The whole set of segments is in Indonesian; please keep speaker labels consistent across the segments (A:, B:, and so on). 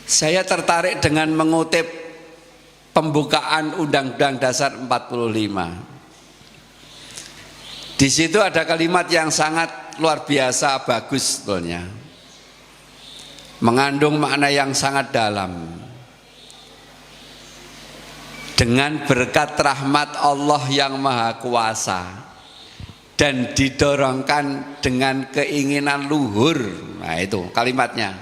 A: Saya tertarik dengan mengutip pembukaan Undang-Undang Dasar 45. Di situ ada kalimat yang sangat luar biasa bagus sebetulnya, mengandung makna yang sangat dalam. Dengan berkat rahmat Allah yang Maha Kuasa dan didorongkan dengan keinginan luhur. Nah, itu kalimatnya.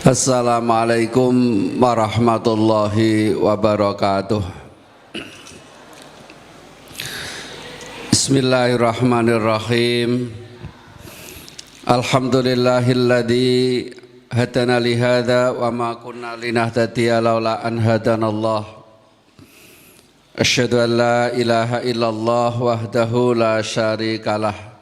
A: Assalamualaikum warahmatullahi wabarakatuh. Bismillahirrahmanirrahim. Alhamdulillahilladzi hadana li hadza wa ma kunna linahtadiya laula an hadanallah. Asyhadu an la ilaha illallah wahdahu la syarikalah.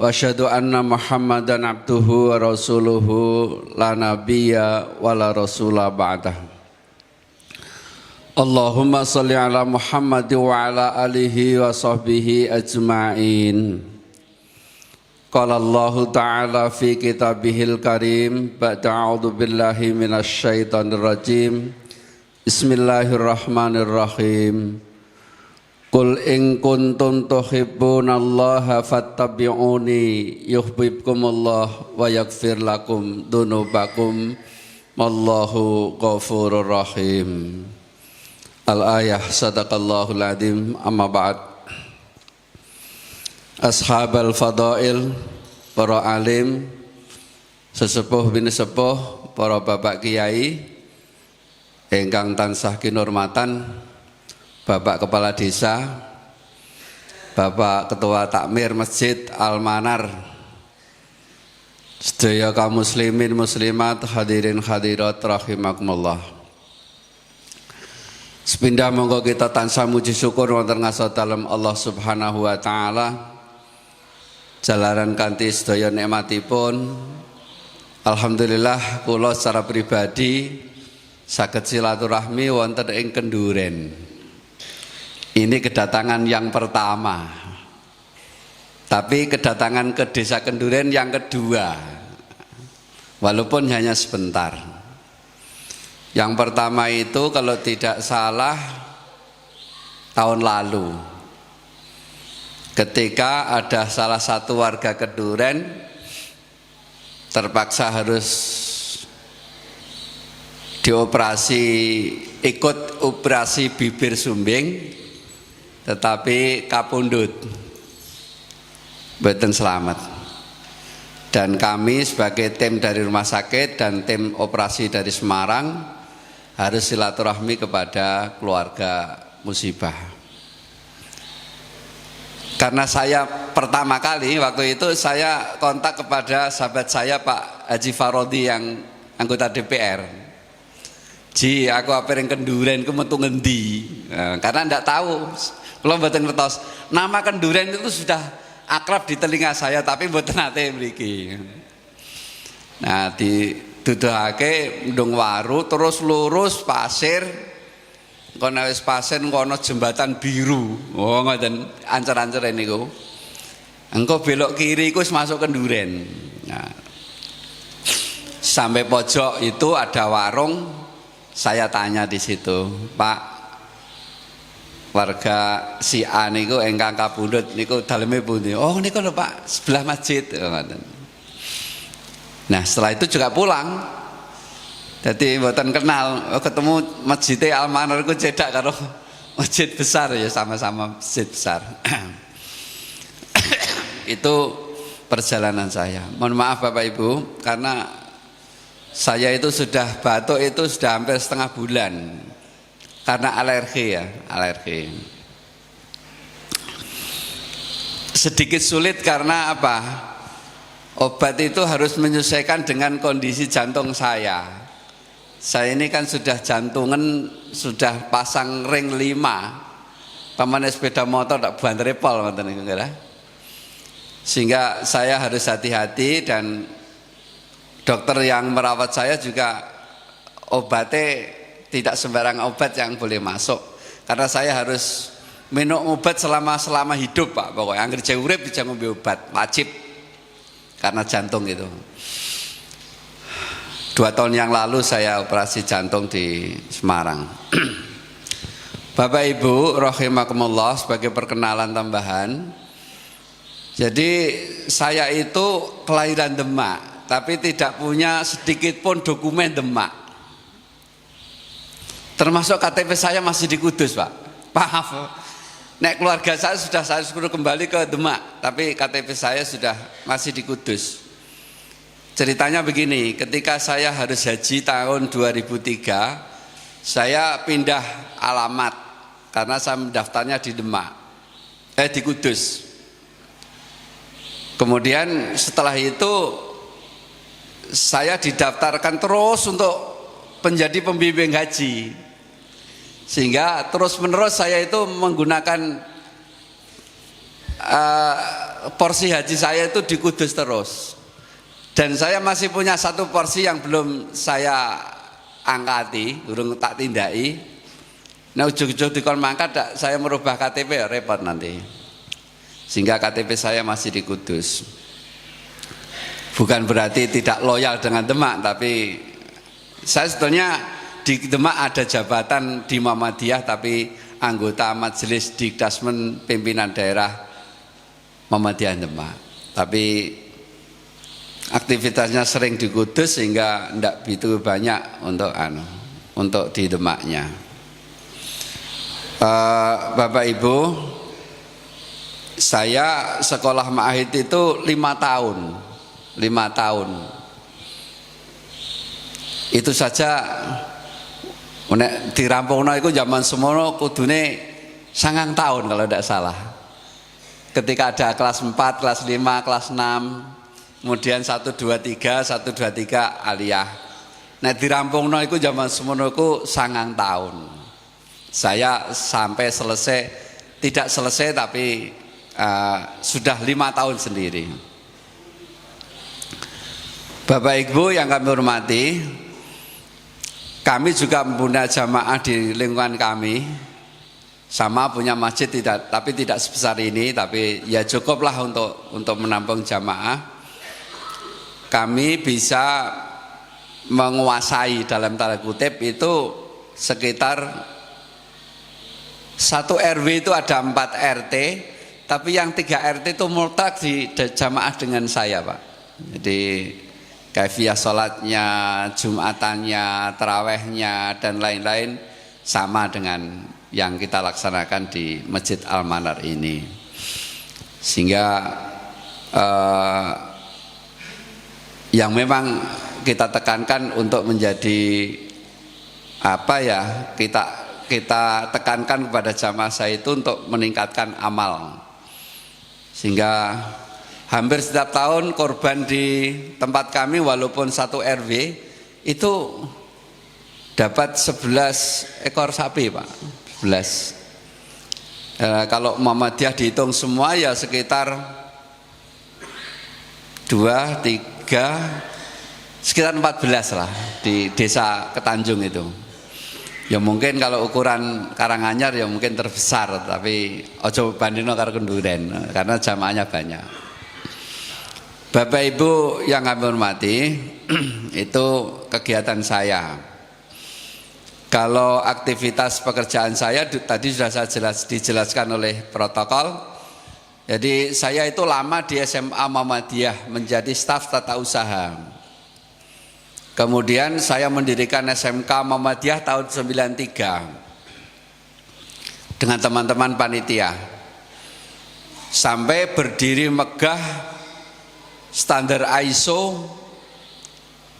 A: Wa asyhadu anna Muhammadan abduhu wa rasuluhu la nabiyya wa la rasula ba'dah. Allahumma salli ala Muhammad wa ala alihi wa sahbihi ajma'in. Qala Allah ta'ala fi kitabihil karim ba'da a'udzu billahi minasy syaithanir rajim. Bismillahirrahmanirrahim. Qul in kuntum tuhibbunallaha fattabi'uni yuhibbukumullah wa yaghfir lakum dzunubakum wallahu ghafurur rahim. Al-ayah sadaqallahul adzim. Amma ba'd. Ashabal fadail, para alim, sesepuh bin sepuh, para bapak kiai ingkang tansah kinurmatan, Bapak Kepala Desa, Bapak Ketua Takmir Masjid Al-Manar, sedaya kaum muslimin muslimat, hadirin hadirat rahimakumullah. Sepindah monggo kita tansah muji syukur wonten ngarsa dalem Allah Subhanahu wa taala. Jalaran kanthi sedaya nikmatipun, alhamdulillah kula secara pribadi saged silaturahmi wonten ing Kenduren. Ini kedatangan yang pertama, tapi kedatangan ke Desa Kenduren yang kedua, walaupun hanya sebentar. Yang pertama itu kalau tidak salah tahun lalu, ketika ada salah satu warga Kenduren terpaksa harus dioperasi, ikut operasi bibir sumbing, tetapi kapundhut, mboten selamat. Dan kami sebagai tim dari rumah sakit dan tim operasi dari Semarang harus silaturahmi kepada keluarga musibah. Karena saya pertama kali waktu itu saya kontak kepada sahabat saya Pak Haji Farodi yang anggota DPR. Ji, aku apa yang Kenduren, aku metu ngendi? Karena ndak tahu. Kalau mboten ngertos, nama Kenduren itu sudah akrab di telinga saya, tapi mboten nate mriki. Nah, dituduhake ndung waru terus lurus pasir, kono wis pasir kono jembatan biru. Oh, ngoten, ancer-ancer niku. Engko belok kiri iku wis masuk Kenduren. Nah, sampai pojok itu ada warung, saya tanya di situ, Pak, warga si A niku engkang kapundhut niku daleme pundi? Oh niku lho Pak, sebelah masjid. Nah setelah itu juga pulang. Jadi mboten kenal, ketemu Masjid Al-Manar iku cedak karo masjid besar ya, sama-sama masjid besar. Itu perjalanan saya. Mohon maaf Bapak Ibu, karena saya itu sudah batuk itu sudah hampir setengah bulan. Karena alergi ya, alergi. Sedikit sulit karena apa? obat itu harus menyesuaikan dengan kondisi jantung saya. Saya ini kan sudah jantungan, sudah pasang ring 5. Pamane sepeda motor tak banter repol ngoten niku nggih. Sehingga saya harus hati-hati, dan dokter yang merawat saya juga obatnya tidak sembarang obat yang boleh masuk. Karena saya harus minum obat selama hidup Pak. Pokoknya anggere jek urip bisa ngombe obat, wajib. Karena jantung itu. 2 tahun yang lalu saya operasi jantung di Semarang. Bapak Ibu rahimakumullah, sebagai perkenalan tambahan. Jadi saya itu kelahiran Demak, tapi tidak punya sedikit pun dokumen Demak. Termasuk KTP saya masih di Kudus Pak. Maaf. Nek keluarga saya suruh kembali ke Demak, tapi KTP saya sudah masih di Kudus. Ceritanya begini, ketika saya harus haji tahun 2003, saya pindah alamat karena saya mendaftarnya di Demak, di Kudus. Kemudian setelah itu saya didaftarkan terus untuk menjadi pembimbing haji. Sehingga terus menerus saya itu menggunakan porsi haji saya itu di Kudus terus. Dan saya masih punya 1 porsi yang belum saya angkati, urung tak tindai. Nah ujung-ujung dikon mangkat saya merubah KTP ya repot nanti. Sehingga KTP saya masih di Kudus. Bukan berarti tidak loyal dengan Demak, tapi saya sebetulnya di Demak ada jabatan di Muhammadiyah, tapi anggota Majelis Dikdasmen Pimpinan Daerah Muhammadiyah Demak. Tapi aktivitasnya sering di Kudus sehingga tidak begitu banyak untuk di Demaknya. Bapak Ibu, saya sekolah ma'ahid itu 5 tahun. 5 tahun. Itu saja nek dirampungno iku zaman semono kudune 9 tahun kalau tidak salah. Ketika ada kelas 4, kelas 5, kelas 6, kemudian 1 2 3, 1 2 3 aliyah. Nek dirampungno iku zaman semono iku 9 tahun. Saya sampai selesai, tidak selesai tapi sudah 5 tahun sendiri. Bapak Ibu yang kami hormati, kami juga mempunyai jamaah di lingkungan kami, sama punya masjid tapi tidak sebesar ini, tapi ya cukuplah untuk menampung jamaah. Kami bisa menguasai dalam tanda kutip itu sekitar 1 RW itu ada 4 RT, tapi yang 3 RT itu mutlak di jamaah dengan saya Pak. Jadi kaifiyah sholatnya, jumatannya, tarawehnya dan lain-lain sama dengan yang kita laksanakan di Masjid Al-Manar ini. Sehingga yang memang kita tekankan untuk menjadi kita tekankan kepada jamaah saya itu untuk meningkatkan amal. Sehingga hampir setiap tahun korban di tempat kami walaupun 1 RW itu dapat 11 ekor sapi Pak. 11. Kalau Muhammadiyah dihitung semua ya sekitar 2, 3, sekitar 14 lah di desa Ketanjung itu. Ya mungkin kalau ukuran Karanganyar ya mungkin terbesar, tapi ojo bandingno karo Kenduren karena jamaahnya banyak. Bapak Ibu yang kami hormati, itu kegiatan saya. Kalau aktivitas pekerjaan saya tadi sudah saya dijelaskan oleh protokol. Jadi saya itu lama di SMA Muhammadiyah menjadi staf tata usaha. Kemudian saya mendirikan SMK Muhammadiyah tahun 93 dengan teman-teman panitia. Sampai berdiri megah standar ISO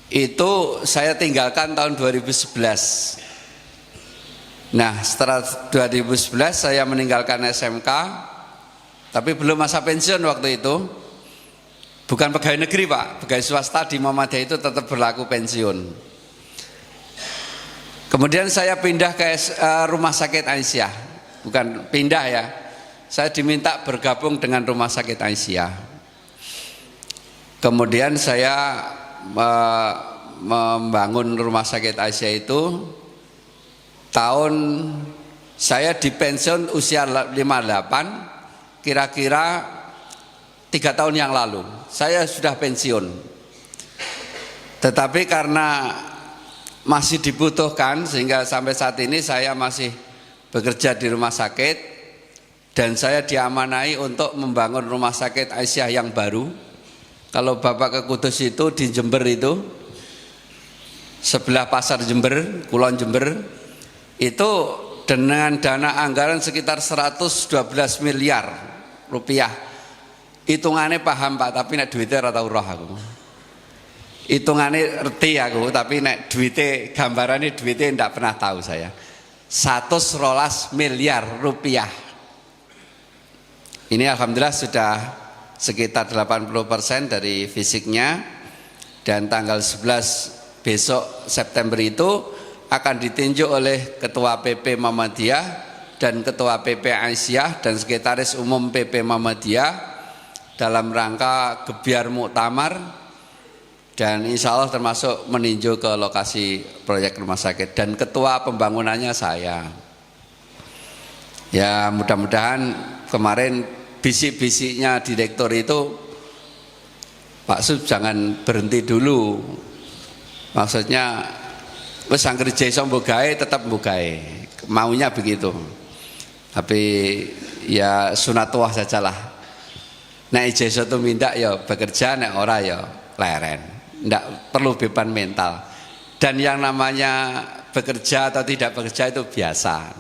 A: itu saya tinggalkan tahun 2011. Nah setelah 2011 saya meninggalkan SMK, tapi belum masa pensiun waktu itu. bukan pegawai negeri Pak, pegawai swasta di Muhammadiyah itu tetap berlaku pensiun. Kemudian saya pindah ke rumah sakit Aisyah, bukan pindah ya, saya diminta bergabung dengan rumah sakit Aisyah. Kemudian saya membangun rumah sakit Aisyah itu tahun saya dipensiun usia 58, kira-kira 3 tahun yang lalu saya sudah pensiun. Tetapi karena masih dibutuhkan sehingga sampai saat ini saya masih bekerja di rumah sakit dan saya diamanai untuk membangun rumah sakit Aisyah yang baru. Kalau Bapak ke Kudus itu di Jember itu sebelah pasar Jember, Kulon Jember itu dengan dana anggaran sekitar 112 miliar rupiah. Hitungannya paham Pak, tapi nek duitnya ora tau roh aku. Hitungannya ngerti aku, tapi nek duitnya gambarannya duitnya tidak pernah tahu saya. 112 miliar rupiah. Ini alhamdulillah sudah sekitar 80% dari fisiknya, dan tanggal 11 besok September itu akan ditinjau oleh Ketua PP Muhammadiyah dan Ketua PP Aisyah dan Sekretaris Umum PP Muhammadiyah dalam rangka gebiar muktamar, dan insya Allah termasuk meninjau ke lokasi proyek rumah sakit, dan ketua pembangunannya saya. Ya mudah-mudahan kemarin bisik-bisiknya direktur itu, Pak Sub jangan berhenti dulu, maksudnya wis anggere iso mbok gawe tetap mbok gawe, maunya begitu. Tapi ya sunatullah sajalah. Nek ijazah itu minta ya bekerja, nek ora ya leren. Ndak perlu beban mental. Dan yang namanya bekerja atau tidak bekerja itu biasa.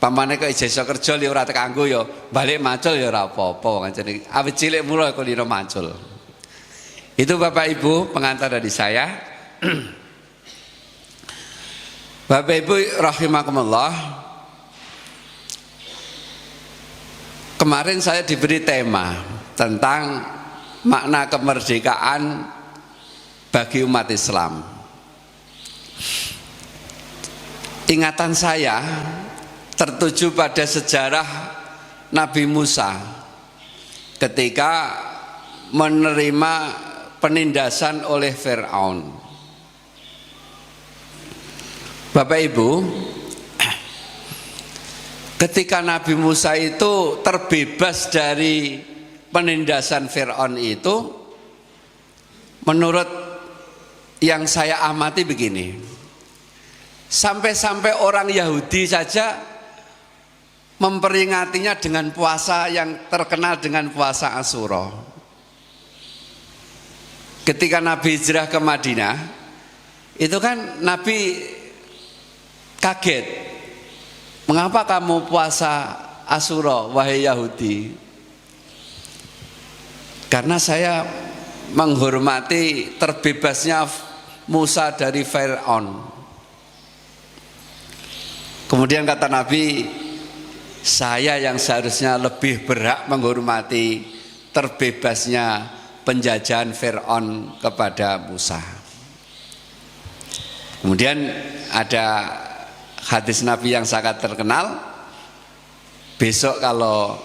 A: Pamane kok ijazah kerja li ora tekanggo ya balik macul ya ora apa-apa kan, jenenge awit cilik mula kok liro macul. Itu Bapak Ibu pengantar dari saya. Bapak Ibu rahimakumullah, kemarin saya diberi tema tentang makna kemerdekaan bagi umat Islam. Ingatan saya tertuju pada sejarah Nabi Musa ketika menerima penindasan oleh Fir'aun. Bapak Ibu, ketika Nabi Musa itu terbebas dari penindasan Fir'aun itu, menurut yang saya amati begini, sampai-sampai orang Yahudi saja memperingatinya dengan puasa yang terkenal dengan puasa Asyura. Ketika Nabi hijrah ke Madinah, itu kan Nabi kaget, mengapa kamu puasa Asyura wahai Yahudi? Karena saya menghormati terbebasnya Musa dari Fir'aun. Kemudian kata Nabi, saya yang seharusnya lebih berhak menghormati terbebasnya penjajahan Fir'aun kepada Musa. Kemudian ada hadis Nabi yang sangat terkenal, besok kalau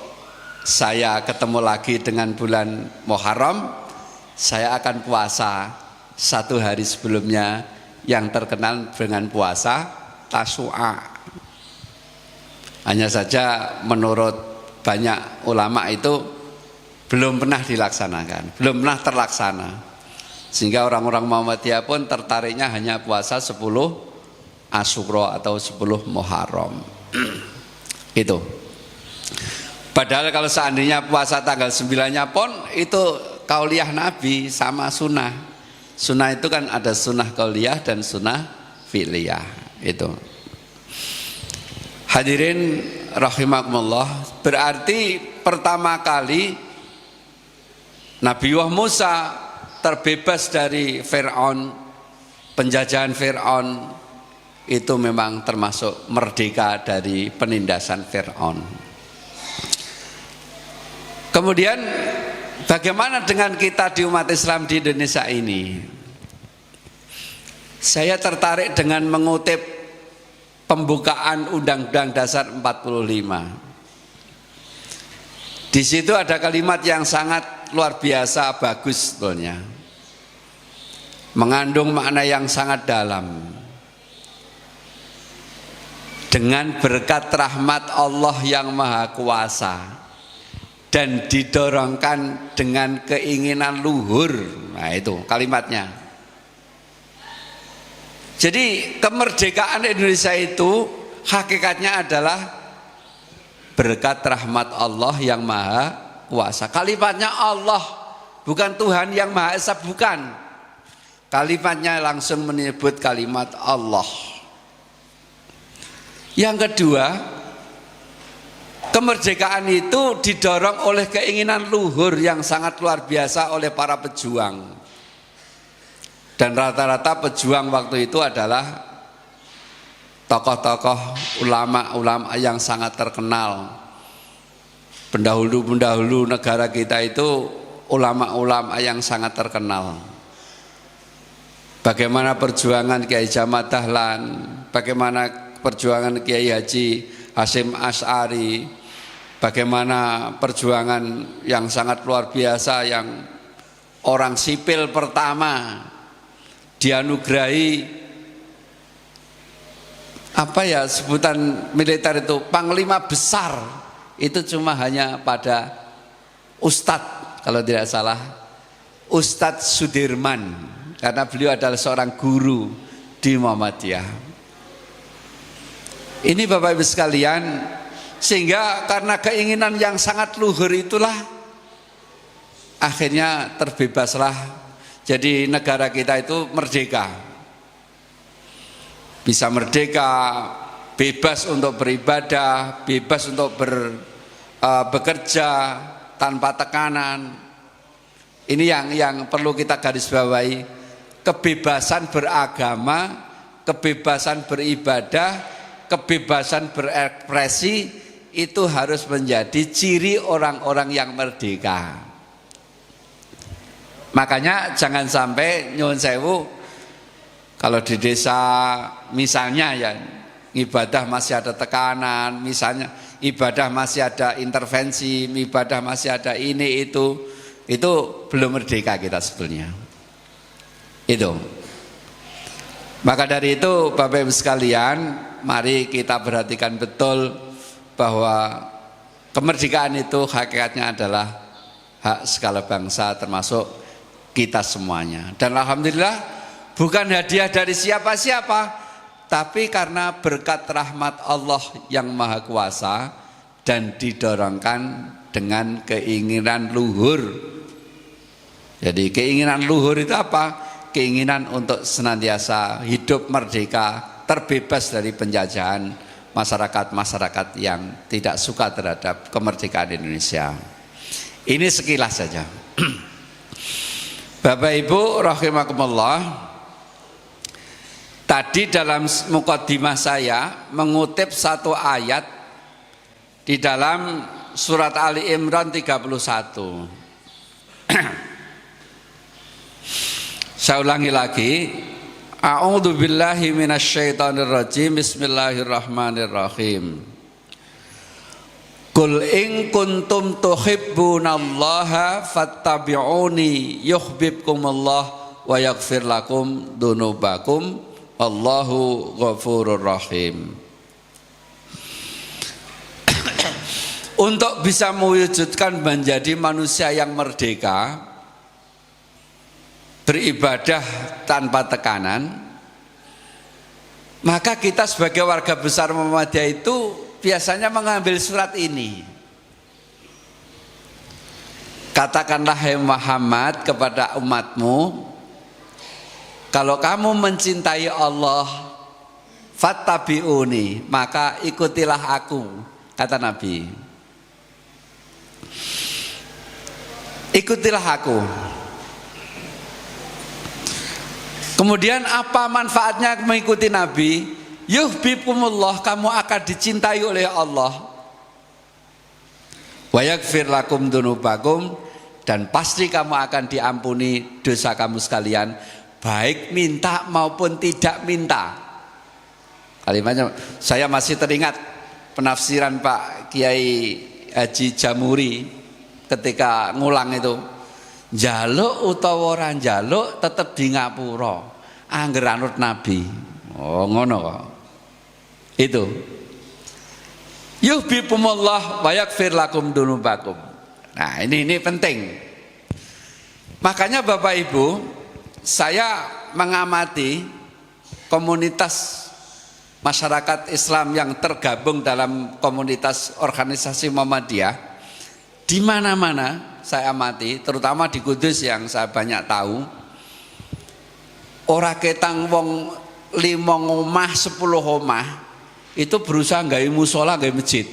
A: saya ketemu lagi dengan bulan Muharram, saya akan puasa 1 hari sebelumnya yang terkenal dengan puasa Tasu'a. Hanya saja menurut banyak ulama itu belum pernah dilaksanakan, belum pernah terlaksana, sehingga orang-orang Muhammadiyah pun tertariknya hanya puasa 10 Asyura atau 10 Muharram. Itu. Padahal kalau seandainya puasa tanggal 9-nya pun itu kauliyah Nabi sama sunnah. Sunnah itu kan ada sunnah kauliyah dan sunnah fi'liyah. Itu. Hadirin rahimakumullah, berarti pertama kali Nabiullah Musa terbebas dari Fir'aun, penjajahan Fir'aun, itu memang termasuk merdeka dari penindasan Fir'aun. Kemudian Bagaimana dengan kita di umat Islam di Indonesia ini? Saya tertarik dengan mengutip pembukaan Undang-Undang Dasar 45. Di situ ada kalimat yang sangat luar biasa bagus sebetulnya, mengandung makna yang sangat dalam. Dengan berkat rahmat Allah yang Maha Kuasa dan didorongkan dengan keinginan luhur. Nah, itu kalimatnya. Jadi kemerdekaan Indonesia itu hakikatnya adalah berkat rahmat Allah yang Maha Kuasa. Kalimatnya Allah, bukan Tuhan yang Maha Esa, bukan. Kalimatnya langsung menyebut kalimat Allah. Yang kedua, kemerdekaan itu didorong oleh keinginan luhur yang sangat luar biasa oleh para pejuang. Dan rata-rata pejuang waktu itu adalah tokoh-tokoh ulama-ulama yang sangat terkenal. Pendahulu-pendahulu negara kita itu ulama-ulama yang sangat terkenal. Bagaimana perjuangan Kiai Jamal Dahlan, bagaimana perjuangan Kiai Haji Hasyim Asy'ari, bagaimana perjuangan yang sangat luar biasa yang orang sipil pertama dianugerahi sebutan militer itu panglima besar, itu cuma hanya pada Ustadz, kalau tidak salah Ustadz Sudirman, karena beliau adalah seorang guru di Muhammadiyah. Ini Bapak Ibu sekalian, sehingga karena keinginan yang sangat luhur itulah akhirnya terbebaslah. Jadi negara kita itu merdeka, bisa merdeka, bebas untuk beribadah, bebas untuk bekerja tanpa tekanan. Ini yang perlu kita garis bawahi. Kebebasan beragama, kebebasan beribadah, kebebasan berekspresi itu harus menjadi ciri orang-orang yang merdeka. Makanya jangan sampai nyuwun sewu, kalau di desa misalnya ya ibadah masih ada tekanan, misalnya ibadah masih ada intervensi, ibadah masih ada ini itu belum merdeka kita sebetulnya. Itu. Maka dari itu Bapak Ibu sekalian, mari kita perhatikan betul bahwa kemerdekaan itu hakikatnya adalah hak segala bangsa termasuk kita semuanya. Dan alhamdulillah bukan hadiah dari siapa-siapa, tapi karena berkat rahmat Allah yang Maha Kuasa dan didorongkan dengan keinginan luhur. Jadi keinginan luhur itu apa? Keinginan untuk senantiasa hidup merdeka, terbebas dari penjajahan masyarakat-masyarakat yang tidak suka terhadap kemerdekaan Indonesia. Ini sekilas saja. Bapak Ibu rahimakumullah, tadi dalam mukaddimah saya mengutip satu ayat di dalam surat Ali Imran 31. Saya ulangi lagi. A'udzu billahi minasyaitonir rajim. Bismillahirrahmanirrahim. Qul in kuntum tuhibbunallaha fattabi'uni yuhibbukumullah wa yaghfir lakum dzunubakum wallahu ghafurur rahim. Untuk bisa mewujudkan menjadi manusia yang merdeka, beribadah tanpa tekanan, maka kita sebagai warga besar Muhammadiyah itu biasanya mengambil surat ini. Katakanlah hai Muhammad kepada umatmu, kalau kamu mencintai Allah, fattabi'uni, maka ikutilah aku, kata Nabi. Ikutilah aku. Kemudian apa manfaatnya mengikuti Nabi? Yuhibbukumullah, kamu akan dicintai oleh Allah. Wa yaghfir lakum dzunubakum, dan pasti kamu akan diampuni dosa kamu sekalian, baik minta maupun tidak minta. Kalimatnya saya masih teringat penafsiran Pak Kiai Haji Jamuri ketika ngulang itu, njaluk utawa ora njaluk tetep di ngapura angger anut Nabi. Oh ngono kok. Itu yuhibbukumullah wa yaghfir lakum dzunubakum. Nah, ini penting. Makanya Bapak Ibu, saya mengamati komunitas masyarakat Islam yang tergabung dalam komunitas organisasi Muhammadiyah di mana-mana saya amati, terutama di Kudus yang saya banyak tahu. Ora ketang wong 5 omah 10 omah itu berusaha nggawe musola, nggawe masjid.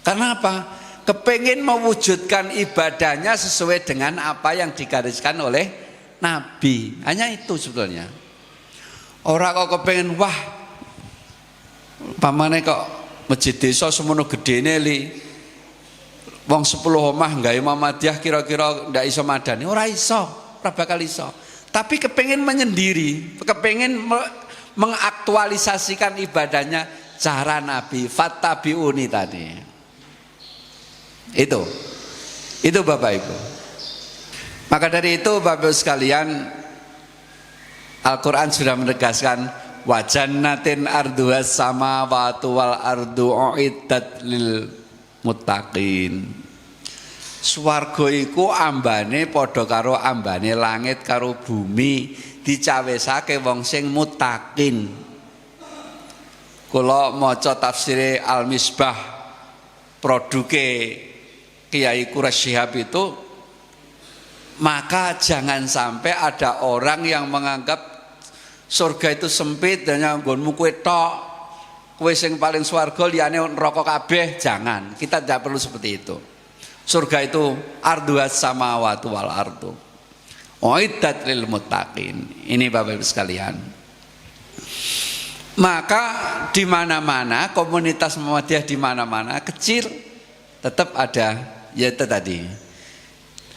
A: Karena apa? Kepengin mewujudkan ibadahnya sesuai dengan apa yang digariskan oleh Nabi. Hanya itu sebetulnya. Orang kok kepengin wah pamane kok masjid desa semono gedene li wong 10 omah nggawe Muhammadiyah kira-kira ndak iso madani. Ora iso, ora bakal iso. Tapi kepengin menyendiri, kepengin mengaktualisasikan ibadahnya cara Nabi, fattabi'uni tadi. Itu Bapak Ibu. Maka dari itu Bapak Ibu sekalian, Al-Quran sudah menegaskan wa jannatin arduhas samawati wal ardu uiddat lil muttaqin. Swarga iku ambane padha karo ambane langit karo bumi, dicawesake wong sing muttaqin. Kula maca tafsire Al-Misbah produke Kiai Quraisy Shihab itu, maka jangan sampai ada orang yang menganggap surga itu sempit dan nggonmu kowe tok, kowe sing paling swarga liyane neraka kabeh. Jangan, kita tidak perlu seperti itu. Surga itu arduhas samawati wal ardu uiddat lil muttaqin. Ini Bapak Ibu sekalian. Maka di mana-mana komunitas Muhammadiyah, di mana-mana kecil tetap ada, yaitu tadi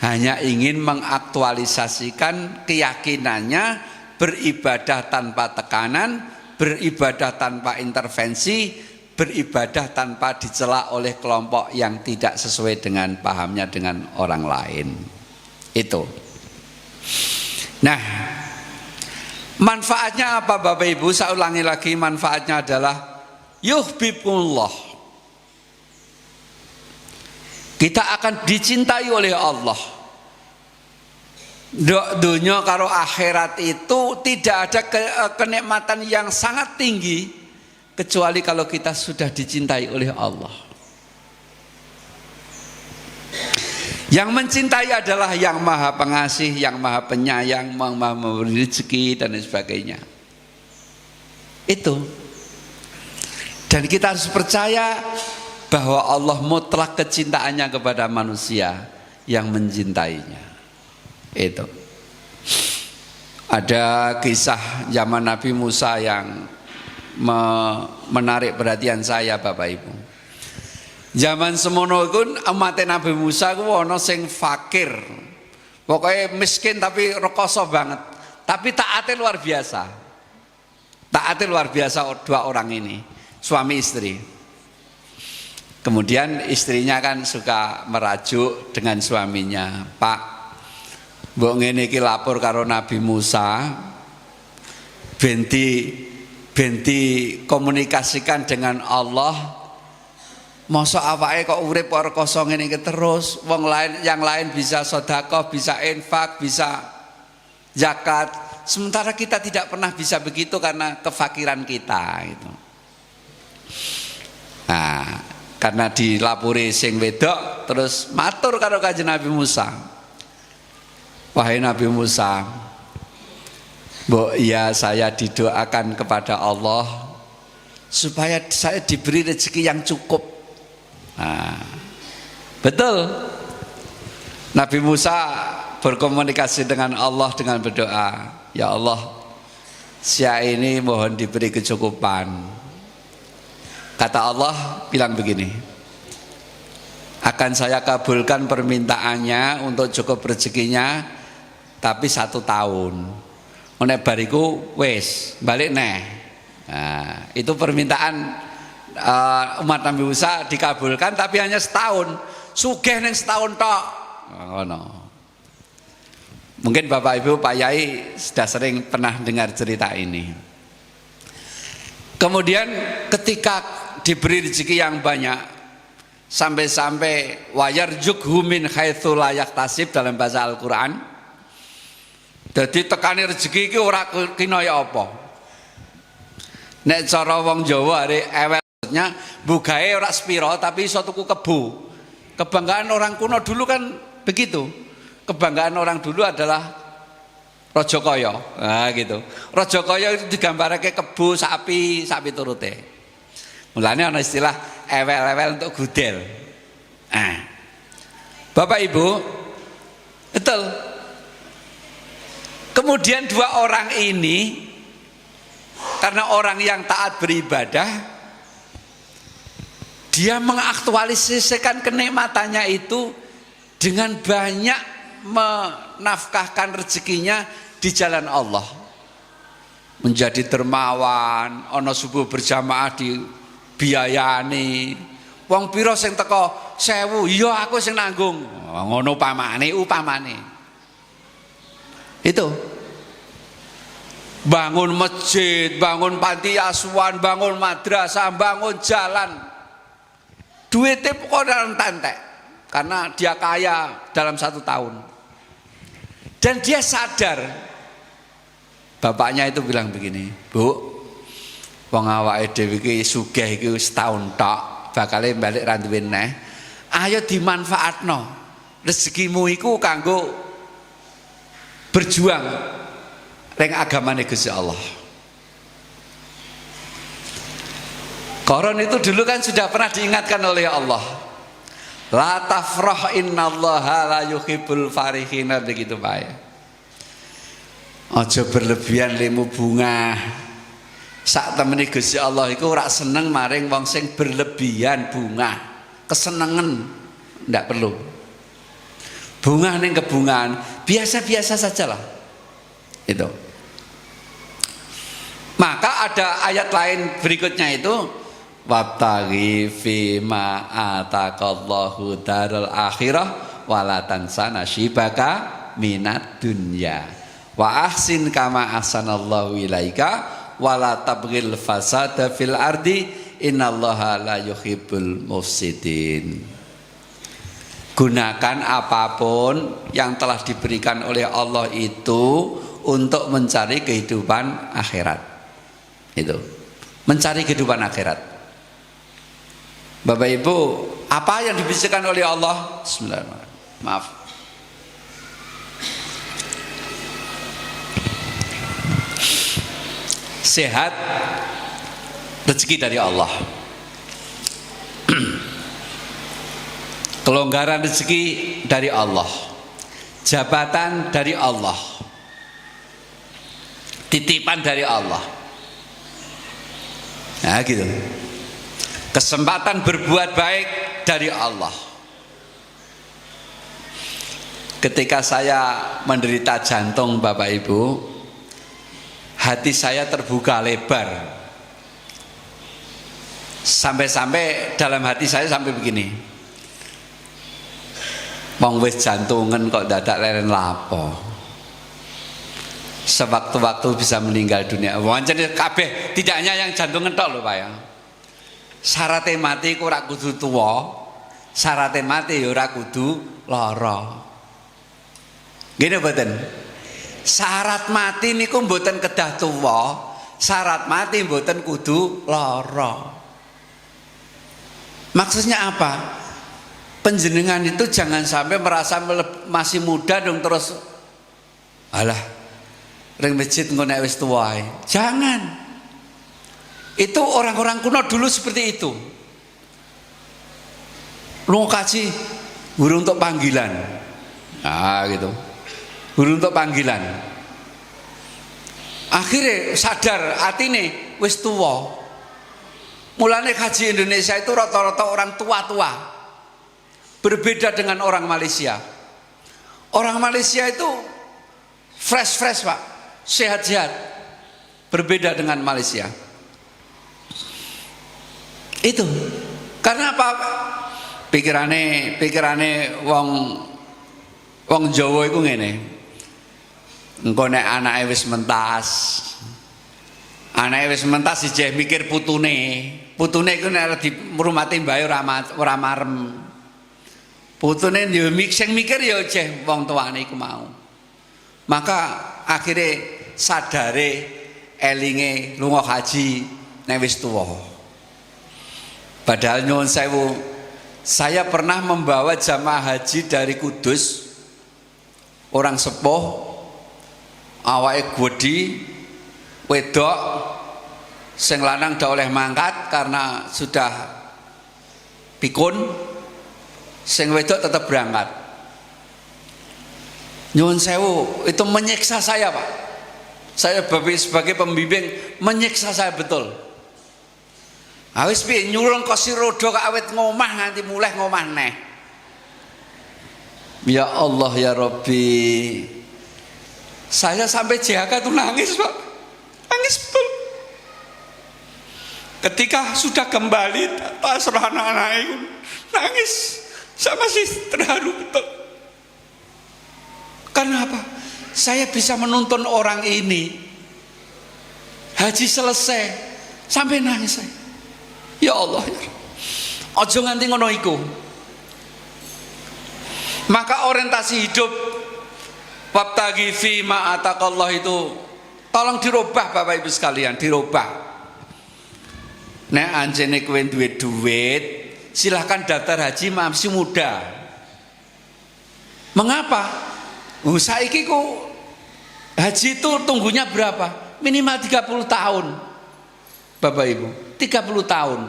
A: hanya ingin mengaktualisasikan keyakinannya, beribadah tanpa tekanan, beribadah tanpa intervensi, beribadah tanpa dicela oleh kelompok yang tidak sesuai dengan pahamnya dengan orang lain. Itu. Nah, manfaatnya apa Bapak Ibu? Saya ulangi lagi, manfaatnya adalah yuhibbukumullah. Kita akan dicintai oleh Allah. Dunia karo akhirat itu tidak ada kenikmatan yang sangat tinggi kecuali kalau kita sudah dicintai oleh Allah. Yang mencintai adalah yang maha pengasih, yang maha penyayang, maha memberi rezeki dan sebagainya. Itu. Dan kita harus percaya bahwa Allah mutlak kecintaannya kepada manusia yang mencintainya. Itu. Ada kisah zaman Nabi Musa yang menarik perhatian saya Bapak Ibu. Zaman semono iku umat Nabi Musa ku ana sing fakir. Pokoknya miskin tapi rekoso banget. Tapi taatnya luar biasa. Taatnya luar biasa dua orang ini, suami istri. Kemudian istrinya kan suka merajuk dengan suaminya, "Pak, mbok ngene iki lapor karo Nabi Musa, benti komunikasikan dengan Allah. Masa awake kok urip kok rekoso ngene iki terus, wong lain yang lain bisa sedekah, bisa infak, bisa zakat, sementara kita tidak pernah bisa begitu karena kefakiran kita." Gitu. Nah, karena dilapuri sing wedok terus matur karo Kanjeng Nabi Musa, "Wahai Nabi Musa, Mbok ya saya didoakan kepada Allah supaya saya diberi rezeki yang cukup." Nah, betul. Nabi Musa berkomunikasi dengan Allah dengan berdoa, "Ya Allah, saya ini mohon diberi kecukupan." Kata Allah bilang begini, akan saya kabulkan permintaannya untuk cukup rezekinya, tapi 1 tahun. Nek bariku wis balik neh. Nah, itu permintaan umat Nabi Musa dikabulkan, tapi hanya setahun. Sugih neng setahun tok. Ngono. Mungkin Bapak Ibu Pak Yai sudah sering pernah dengar cerita ini. Kemudian ketika diberi rezeki yang banyak, sampai-sampai wayarjukhu min haitsu la yahtasib dalam bahasa Al-Qur'an. Jadi tekani rezeki iki ora kinaya apa. Nek cara wong Jawa arek ewelnya bugae ora spiro tapi iso tuku kebu. Kebanggaan orang kuno dulu kan begitu. Kebanggaan orang dulu adalah Rajakaya. Nah gitu. Rajakaya itu digambarake kebu, sapi turute. Mulane ana istilah ewel-ewel untuk gudel. Nah. Bapak Ibu, betul. Kemudian 2 orang ini karena orang yang taat beribadah, dia mengaktualisasikan kenikmatannya itu dengan banyak menafkahkan rezekinya di jalan Allah. Menjadi dermawan, ana subuh berjamaah dibiayani. Wong pira sing teko 1000, iya aku sing nanggung. Ngono upamane. Itu. Bangun masjid, bangun panti asuhan, bangun madrasah, bangun jalan. Duitnya pokoknya entek. Karena dia kaya dalam 1 tahun. Dan dia sadar, bapaknya itu bilang begini, Bu, wong awake dhewe iki sugih iki setahun tok, bakal balik ra duwe neh. Ayo dimanfaatno. Rezekimu iku kanggo berjuang ring agamane Gusti Allah. Koron itu dulu kan sudah pernah diingatkan oleh Allah. La tafrah innallaha la yuhibbul farihin, begitu Pak ya. Aja berlebihan lemu bunga. Sak temene Gusti Allah iku ora seneng maring wong sing berlebihan bunga. Kesenengan ndak perlu. Bunga ning kebungan biasa-biasa sajalah. Itu. Maka ada ayat lain berikutnya itu wabtaghi fima ataqallahu darul akhirah wala tansa nasibaka minad dunya wa ahsin kama ahsanallahu ilaika wala tabghil fasada fil ardi innallaha la yuhibbul mufsidin. Gunakan apapun yang telah diberikan oleh Allah itu untuk mencari kehidupan akhirat. Itu. Mencari kehidupan akhirat. Bapak Ibu, apa yang dibisikkan oleh Allah? Bismillahirrahmanirrahim. Maaf. Sehat, rezeki dari Allah. Kelonggaran rezeki dari Allah. Jabatan dari Allah. Titipan dari Allah. Nah gitu. Kesempatan berbuat baik dari Allah. Ketika saya menderita jantung Bapak Ibu, hati saya terbuka lebar. Sampai-sampai dalam hati saya sampai begini. Wong wis jantungan kok dadak leren lapo. Sewaktu-waktu bisa meninggal dunia. Wancen kabeh, tidak hanya yang jantungan tok lho Pak ya. Syaratnya mati ku ora kudu tuwa, syaratnya mati ya ora kudu lara. Gini mboten? Syarat mati niku mboten kedah tuwa, syarat mati mboten kudu lara. Maksudnya apa? Penjenengan itu jangan sampai merasa masih muda dong terus alah ring masjid engko nek wis tuwa. Jangan. Itu orang-orang kuno dulu seperti itu. Lu kaji guru untuk panggilan. Nah gitu. Guru untuk panggilan. Akhirnya sadar atine wis tuwa. Mulane haji Indonesia itu rata-rata orang tua-tua. Berbeda dengan orang Malaysia. Orang Malaysia itu fresh Pak, sehat-sehat. Berbeda dengan Malaysia. Itu karena apa? Pikirane wong Jawa iku ngene. Engko nek anake wis mentas. Anake wis mentas ijeh mikir putune. Putune iku nek dirumati mbae ora marem. Putune yo sing mikir ya ijeh wong tuane iku mau. Maka akhirnya sadare elinge lunga haji nek wis tuwa. Padahal nyuwun sewu, saya pernah membawa jamaah haji dari Kudus, orang sepuh, awake gwedi, wedok, sing lanang dah oleh mangkat karena sudah pikun, sing wedok tetap berangkat. Nyuwun sewu, itu menyiksa saya Pak. Saya sebagai pembimbing menyiksa saya betul. Awis piye nyulung kursi roda kok awet ngomah nganti mulai ngomah neh. Ya Allah ya Rabbi. Saya sampai JHK itu nangis Pak. Nangis betul. Ketika sudah kembali pasrah anak-anak itu nangis. Saya masih terharu betul. Karena apa? Saya bisa menuntun orang ini haji selesai sampai nangis saya. Ya Allah, ya. Ojo nganti ngono iku. Maka orientasi hidup wabtaghi fi ma ataqallah itu tolong dirubah Bapak Ibu sekalian, dirubah. Nek anjene kowe duwe duit, silahkan daftar haji masih muda. Mengapa? Saiki ku haji itu tunggunya berapa? Minimal 30 tahun. Bapak Ibu, 30 tahun.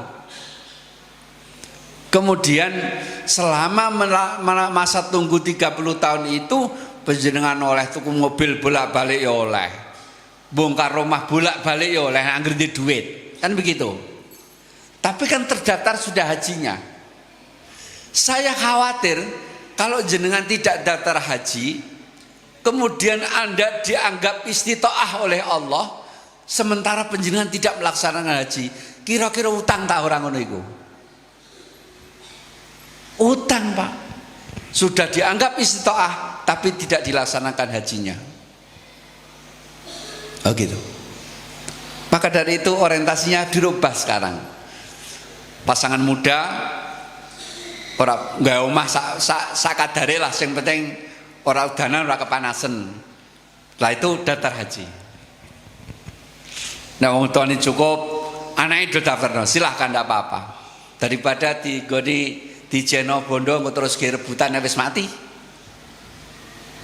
A: Kemudian selama masa tunggu 30 tahun itu panjenengan oleh tuku mobil bolak-balik ya oleh. Bongkar rumah bolak-balik ya oleh angger di duit. Kan begitu. Tapi kan terdaftar sudah hajinya. Saya khawatir kalau jenengan tidak daftar haji, kemudian Anda dianggap istitoah oleh Allah, sementara panjenengan tidak melaksanakan haji, kira-kira utang tak orang ngono iku? Utang Pak. Sudah dianggap istitoah tapi tidak dilaksanakan hajinya. Oh gitu. Maka dari itu orientasinya dirubah sekarang. Pasangan muda ora gawe omah sakadare lah, sing penting ora udanan ora kepanasan. Lah itu daftar haji. Nah, wong tuane cukup, anaknya udah daftar, silahkan tidak apa-apa. Daripada di Jeno Bondo nggak terus rebutan habis mati,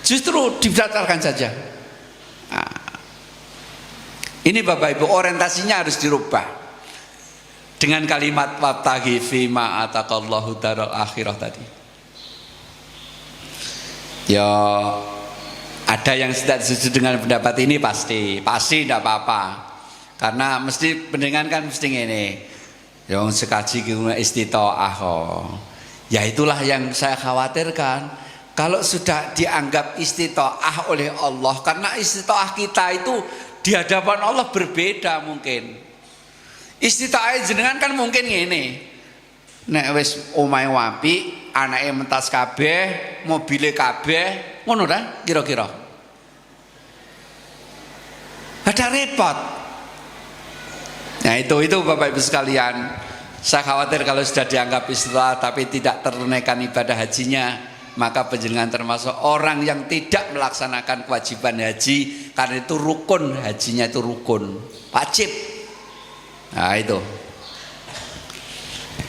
A: justru didaftarkan saja. Nah, ini Bapak Ibu orientasinya harus dirubah dengan kalimat wabtaghi fima ataqallahu daral akhirah tadi. Ya ada yang tidak setuju dengan pendapat ini pasti tidak apa-apa. Karena mesti pendengar kan mesti ngene. Yang sekaji istitoah kok. Ya itulah yang saya khawatirkan. Kalau sudah dianggap istitoah oleh Allah, karena istitoah kita itu di hadapan Allah berbeda mungkin. Istitoah jenengan kan mungkin ngene. Nek wis omahe wapi, anake mentas kabeh, mobile kabeh, ngono ta kira-kira. Ada repot. Nah itu Bapak Ibu sekalian, saya khawatir kalau sudah dianggap istitoah tapi tidak terunaikan ibadah hajinya, maka panjenengan termasuk orang yang tidak melaksanakan kewajiban haji, karena itu rukun, hajinya itu rukun, wajib. Nah itu.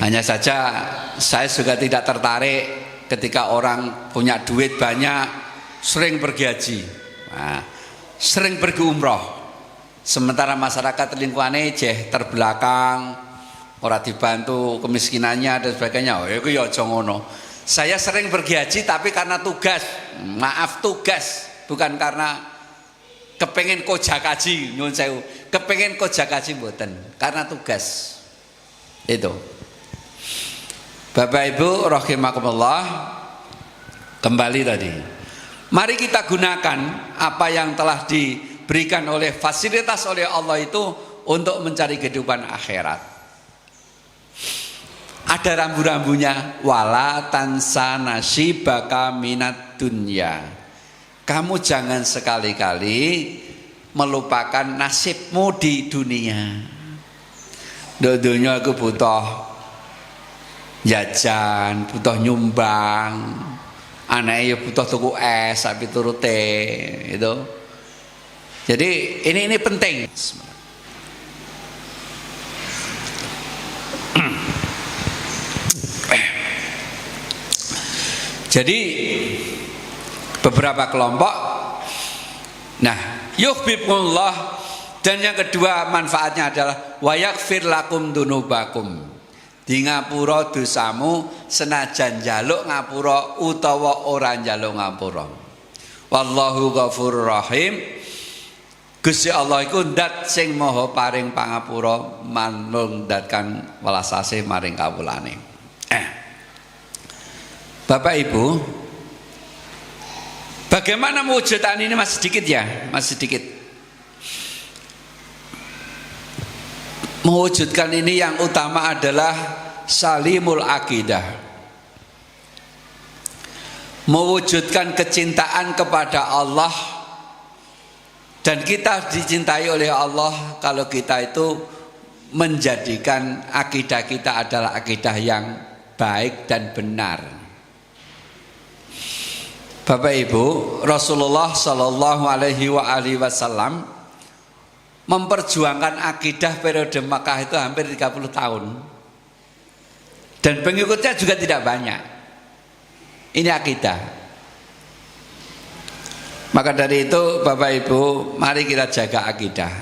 A: Hanya saja saya juga tidak tertarik ketika orang punya duit banyak sering pergi haji, nah, sering pergi umroh. Sementara masyarakat lingkungannya terbelakang, orang dibantu kemiskinannya dan sebagainya. Oh, itu ya aja ngono. Saya sering pergi haji tapi karena tugas, maaf tugas, bukan karena kepengen kojak haji, nyuwun sewu. Kepengen kojak haji mboten, karena tugas. Itu. Bapak Ibu rahimakumullah, kembali tadi. Mari kita gunakan apa yang telah diberikan oleh fasilitas oleh Allah itu untuk mencari kehidupan akhirat. Ada rambu-rambunya, wala tansa nasibaka minad dunya. Kamu jangan sekali-kali melupakan nasibmu di dunia. Dunia aku butuh jajan, butuh nyumbang, anaknya butuh tuku es, tapi turute itu. Jadi ini penting. Jadi beberapa kelompok. Nah, yuhibbukumullah, dan yang kedua manfaatnya adalah wa yaghfir lakum dunubakum. Di ngapura dosamu senajan njaluk ngapura utawa ora njaluk ngapura. Wallahu ghafurur rahim. Gusti Allah iku ndat sing maha paring pangapura manung ndatkan welas asih maring kawulane. Bapak Ibu, bagaimana mewujudkan ini? Masih sedikit ya, masih sedikit. Mewujudkan ini yang utama adalah salimul akidah. Mewujudkan kecintaan kepada Allah, dan kita dicintai oleh Allah kalau kita itu menjadikan akidah kita adalah akidah yang baik dan benar. Bapak Ibu, Rasulullah Shallallahu Alaihi Wasallam memperjuangkan akidah periode Makkah itu hampir 30 tahun, dan pengikutnya juga tidak banyak. Ini akidah. Maka dari itu Bapak Ibu, mari kita jaga akidah.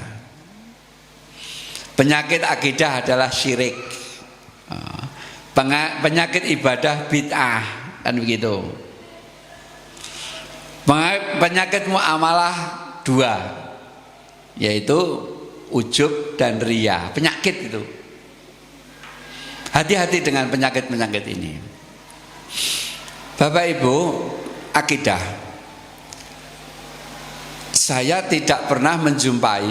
A: Penyakit akidah adalah syirik, penyakit ibadah bid'ah, kan begitu. Penyakit muamalah dua, yaitu ujub dan riya. Penyakit itu. Hati-hati dengan penyakit-penyakit ini. Bapak Ibu, akidah. Saya tidak pernah menjumpai,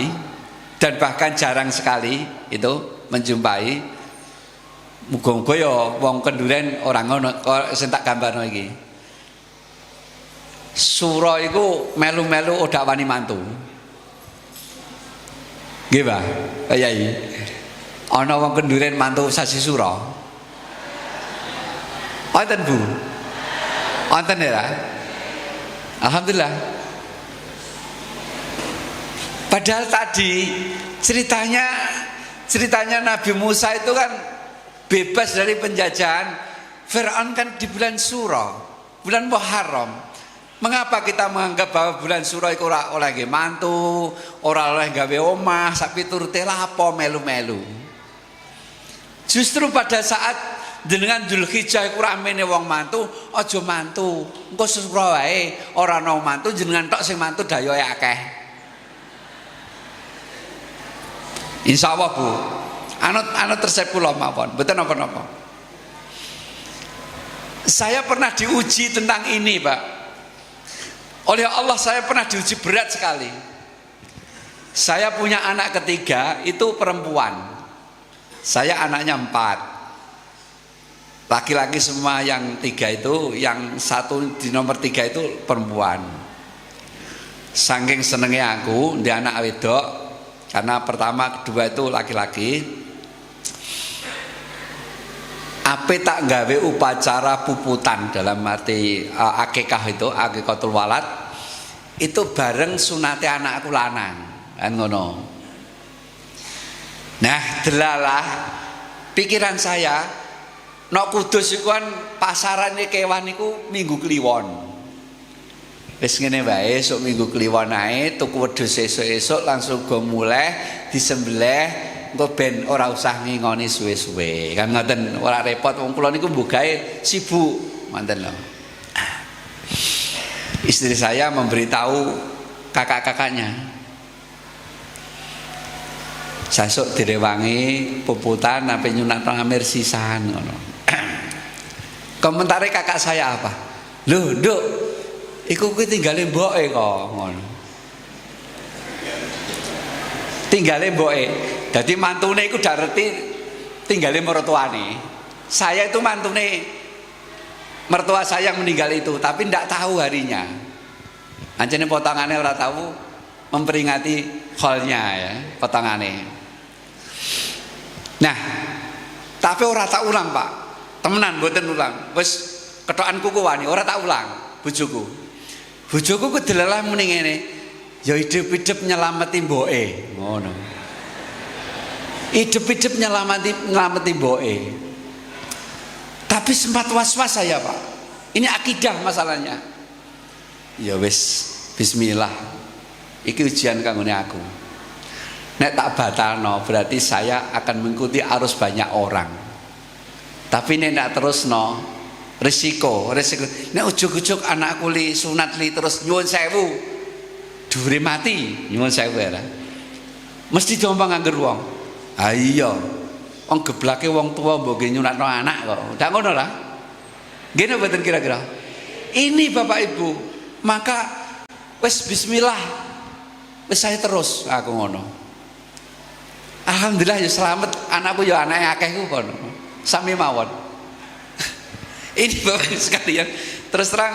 A: dan bahkan jarang sekali itu menjumpai, muga-muga ya wong Kenduren orang ngono sing tak gambarno iki. Sura iku melu-melu udah wani mantu. Nggih, Pak. Yai. Ana wong Kenduren mantu sasi sura. Wonten, Bu? Wonten ya? Alhamdulillah. Padahal tadi ceritanya Nabi Musa itu kan bebas dari penjajahan Fir'aun kan di bulan Sura, bulan Muharram. Mengapa kita menganggap bahwa bulan Sura itu ora oleh nggih mantu, ora oleh gawe omah, sak piturute lapo melu-melu. Justru pada saat jenengan Dzulhijjah iku ramene wong mantu, aja mantu. Engko Sura wae ora ana mantu, jenengan tok sing mantu dayoe akeh. Insyaallah, Bu. Anut resep kula mawon, mboten napa-napa. Saya pernah diuji tentang ini, Pak. Oleh Allah saya pernah diuji berat sekali. Saya punya anak ketiga itu perempuan. Saya anaknya 4. Laki-laki semua, yang 3 itu, yang 1 di nomor 3 itu perempuan. Saking senengnya aku di anak wedok, karena pertama kedua itu laki-laki. Ape tak gawe upacara puputan, dalam arti akikah itu, akikatul walad itu bareng sunate anakku lanang, kan ngono. Nah, delalah pikiran saya, nek Kudus iku kan pasarane kewan iku Minggu Kliwon. Wis ngene wae, esuk Minggu Kliwon ae tuku wedhus esuk-esuk langsung go muleh disembelih. Engko ben ora usah ngingoni suwe-suwe. Kan ngoten, ora repot wong kula niku mbugae sibuk, ngoten lho. Istri saya memberitahu kakak-kakaknya. Sesuk direwangi puputan sampai nyunat pamir sisan ngono. Komentare kakak saya apa? Loh, Nduk, iku kuwi tinggale mboke kok ngono. Tinggale mboke. Dadi mantune iku dak reti tinggale mertuane. Saya itu mantune mertua saya yang meninggal itu, tapi ndak tahu harinya. Anjene potongannya ora tahu memperingati holnya ya, potongannya. Nah, tapi ora tak ulang, Pak. Temenan mboten ulang. Wis kethokan kuku wani, ora tak ulang bojoku. Bojoku ku delalah muni ngene, ya hidup-hidup nyelameti mboke, ngono. Hidup-hidup nyelameti mboke. Tapi sempat was-was saya, Pak. Ini akidah masalahnya. Ya wis, bismillah. Iki ujian kanggone aku. Nek tak batalno berarti saya akan mengikuti arus banyak orang. Tapi nek tak terusno risiko. Nek ujug-ujug anakku li sunat li terus nyuwun sewu. Dhuwure mati, nyuwun sewu ya. Mesti diompang nganggur wong. Ha iya. Wong geblake wong tua mbok nyunatno anak kok. Ndak ngono lah. Nggih mboten kira-kira. Ini Bapak Ibu, maka wis bismillah. Wis saya terus aku ngono. Alhamdulillah ya selamat, anakku ya anake akeh ku kono. Sami mawon. Ini Bapak Ibu sekalian, terus terang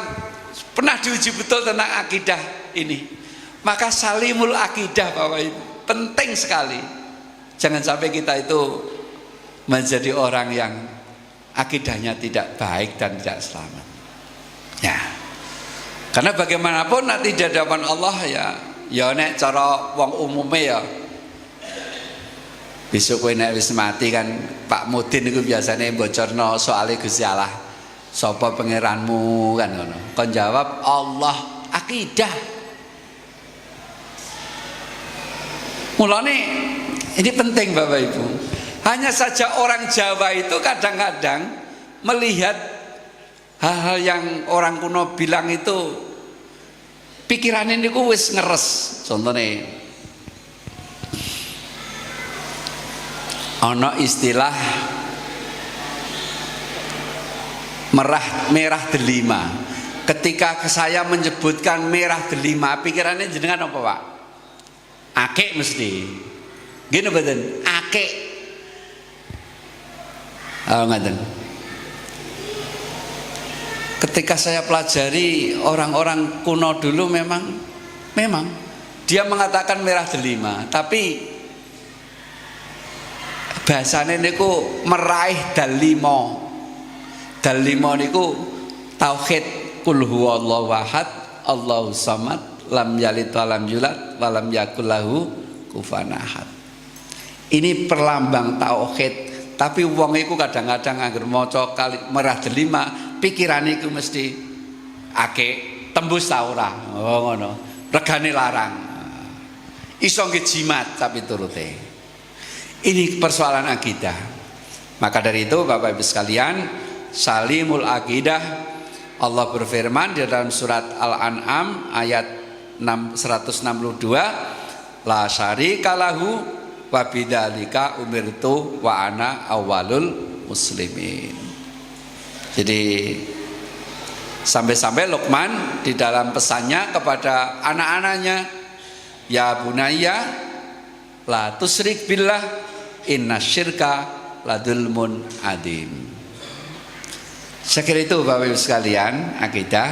A: pernah diuji betul tentang akidah ini. Maka salimul akidah Bapak Ibu penting sekali. Jangan sampai kita itu menjadi orang yang akidahnya tidak baik dan tidak selamat. Ya. Karena bagaimanapun nanti di hadapan Allah ya nek cara wong umume ya. Besok kowe nek wis mati kan Pak Mudin itu biasanya bocorno soal Gusti Allah. Sapa pangeranmu kan ngono. Kon jawab Allah, akidah. Mulane ini penting Bapak Ibu. Hanya saja orang Jawa itu kadang-kadang melihat hal-hal yang orang kuno bilang itu pikirannya ini wis ngeres. Contohnya ono istilah merah delima. Ketika saya menyebutkan merah delima, pikirannya jenengan apa Pak? Akik mesti. Gini betul, akik. Oh, ngaten. Ketika saya pelajari orang-orang kuno dulu memang dia mengatakan merah delima, tapi bahasane niku meraih dalimo. Dalimo niku tauhid kul huwallahu ahad, Allahus samad, lam yalid wa lam yulad wa lam yakul lahu kufuwan ahad. Ini perlambang tauhid. Tapi wong iku kadang-kadang angger maca kali merah delima, pikirane iku mesti akeh tembus ta ora. Oh ngono. Regane larang. Iso nggih jimat tapi turute. Ini persoalan akidah. Maka dari itu Bapak Ibu sekalian, salimul akidah. Allah berfirman di dalam surat Al-An'am ayat 162, la syarika lahu wa bidzalika umirtu wa ana awwalul muslimin. Jadi sampai-sampai Luqman di dalam pesannya kepada anak-anaknya, ya bunayya la tusyrik billah innasyirka ladulmun adim. Saya kira itu Bapak Ibu sekalian akidah.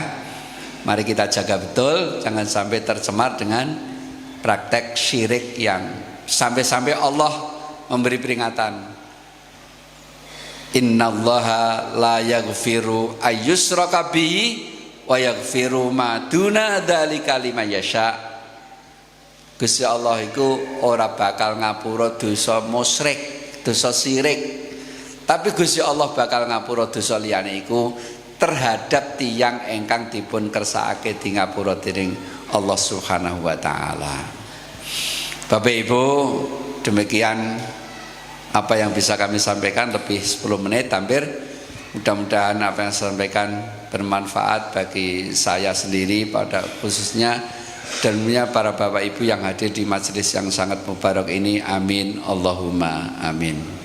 A: Mari kita jaga betul, jangan sampai tercemar dengan praktek syirik yang sampai-sampai Allah memberi peringatan. Innallaha la yaghfiru ayyushraka bihi wa yaghfiru ma duna dzalika liman yasha. Gusti Allah iku ora bakal ngapura dosa musyrik, dosa syirik. Tapi Gusti Allah bakal ngapura dosa liyane iku terhadap tiyang ingkang dipun kersakake di ngapura dening Allah Subhanahu wa taala. Bapak Ibu, demikian apa yang bisa kami sampaikan, lebih 10 menit hampir. Mudah-mudahan apa yang saya sampaikan bermanfaat bagi saya sendiri pada khususnya dan para Bapak Ibu yang hadir di majelis yang sangat mubarak ini. Amin Allahumma amin.